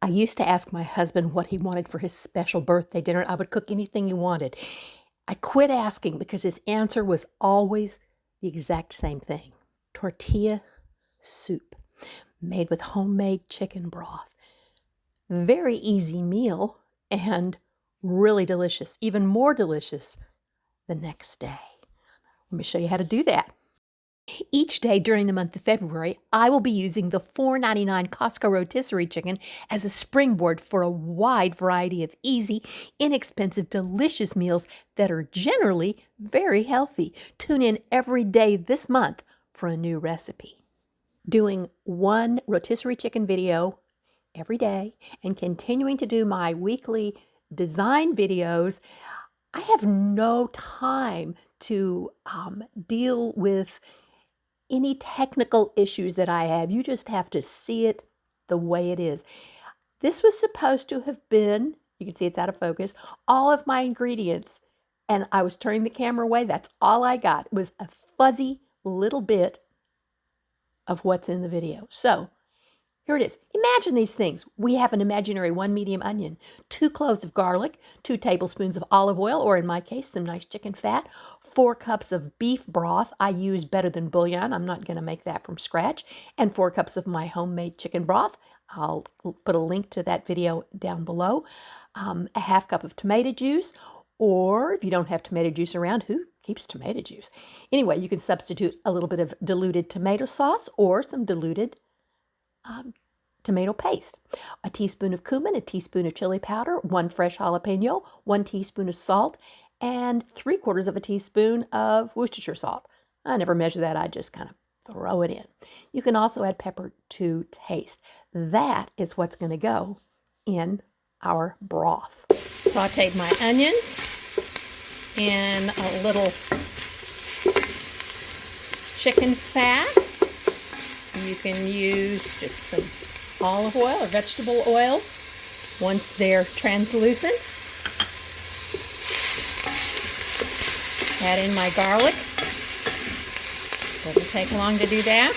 I used to ask my husband what he wanted for his special birthday dinner, and I would cook anything he wanted. I quit asking because his answer was always the exact same thing. Tortilla soup made with homemade chicken broth. Very easy meal and really delicious, even more delicious the next day. Let me show you how to do that. Each day during the month of February, I will be using the $4.99 Costco rotisserie chicken as a springboard for a wide variety of easy, inexpensive, delicious meals that are generally very healthy. Tune in every day this month for a new recipe. Doing one rotisserie chicken video every day and continuing to do my weekly design videos, I have no time to deal with any technical issues that I have. You just have to see it the way it is. This was supposed to have been, you can see it's out of focus, all of my ingredients, and I was turning the camera away. That's all I got. It was a fuzzy little bit of what's in the video. So here it is. Imagine these things. We have an imaginary 1 medium onion, 2 cloves of garlic, 2 tablespoons of olive oil, or in my case, some nice chicken fat, 4 cups of beef broth. I use Better Than Bouillon. I'm not going to make that from scratch. And 4 cups of my homemade chicken broth. I'll put a link to that video down below. A half cup of tomato juice, or if you don't have tomato juice around, who keeps tomato juice? Anyway, you can substitute a little bit of diluted tomato sauce or some diluted tomato paste, a teaspoon of cumin, a teaspoon of chili powder, 1 fresh jalapeno, 1 teaspoon of salt, and 3/4 of a teaspoon of Worcestershire salt. I never measure that. I just kind of throw it in. You can also add pepper to taste. That is what's going to go in our broth. Sauteed my onions in a little chicken fat. You can use just some olive oil or vegetable oil once they're translucent. Add in my garlic. Doesn't take long to do that.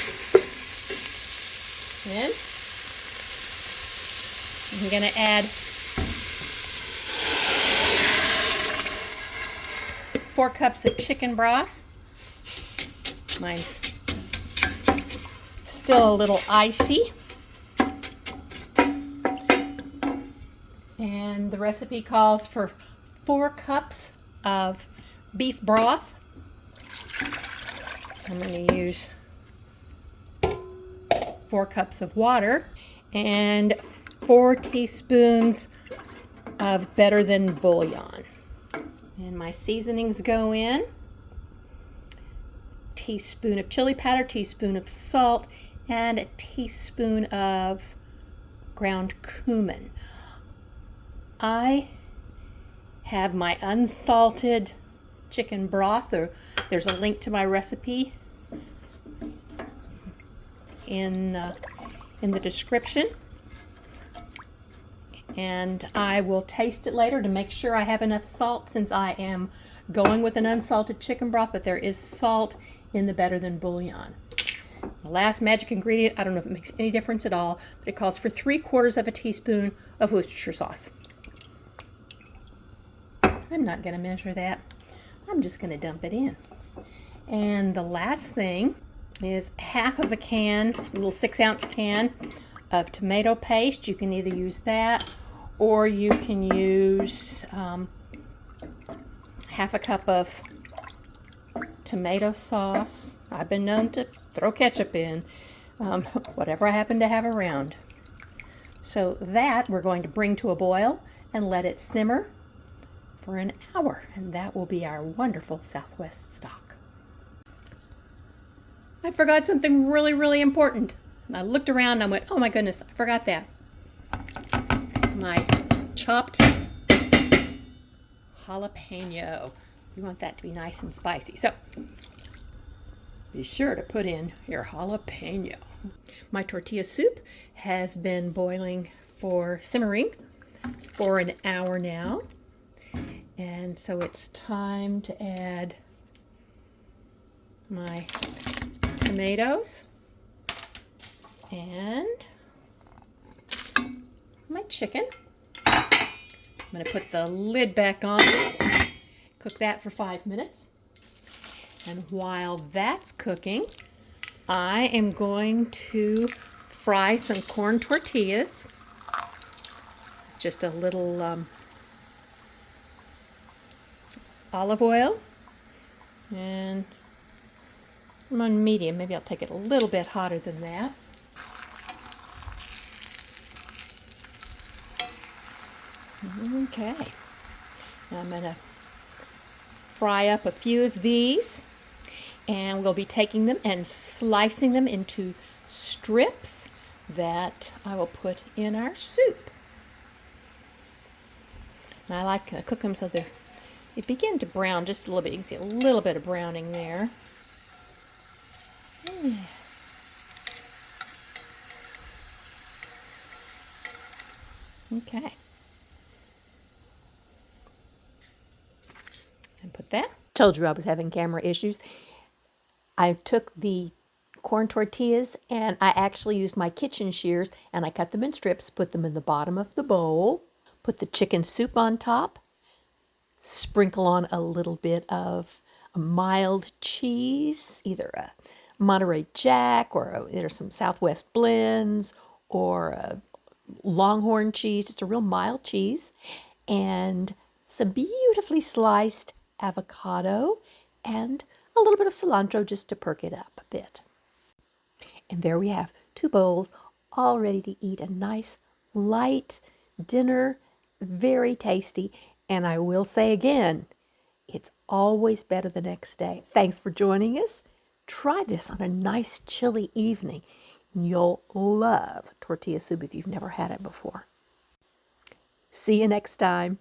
Then I'm going to add 4 cups of chicken broth. Mine's still a little icy. And the recipe calls for 4 cups of beef broth. I'm going to use 4 cups of water and 4 teaspoons of Better Than Bouillon. And my seasonings go in. Teaspoon of chili powder, teaspoon of salt, and a teaspoon of ground cumin. I have my unsalted chicken broth. There's a link to my recipe in the description. And I will taste it later to make sure I have enough salt, since I am going with an unsalted chicken broth, but there is salt in the Better Than Bouillon. The last magic ingredient, I don't know if it makes any difference at all, but it calls for 3/4 of a teaspoon of Worcestershire sauce. I'm not going to measure that. I'm just going to dump it in. And the last thing is half of a can, a little 6-ounce can of tomato paste. You can either use that or you can use half a cup of tomato sauce. I've been known to throw ketchup in, whatever I happen to have around. So that we're going to bring to a boil and let it simmer for an hour, and that will be our wonderful Southwest stock. I forgot something really, really important. I looked around and I went, oh my goodness, I forgot that. My chopped jalapeno. You want that to be nice and spicy. So be sure to put in your jalapeno. My tortilla soup has been simmering for an hour now. And so it's time to add my tomatoes and my chicken. I'm going to put the lid back on, cook that for 5 minutes. And while that's cooking, I am going to fry some corn tortillas. Just a little olive oil, and I'm on medium. Maybe I'll take it a little bit hotter than that. Okay, now I'm going to fry up a few of these, and we'll be taking them and slicing them into strips that I will put in our soup. And I like to cook them so they begin to brown just a little bit. You can see a little bit of browning there. Okay. And put that. Told you I was having camera issues. I took the corn tortillas and I actually used my kitchen shears and I cut them in strips, put them in the bottom of the bowl, put the chicken soup on top, sprinkle on a little bit of a mild cheese, either a Monterey Jack or either some Southwest blends or a Longhorn cheese, just a real mild cheese, and some beautifully sliced avocado and a little bit of cilantro just to perk it up a bit. And there we have 2 bowls all ready to eat a nice light dinner, very tasty. And I will say again, it's always better the next day. Thanks for joining us. Try this on a nice chilly evening. You'll love tortilla soup if you've never had it before. See you next time.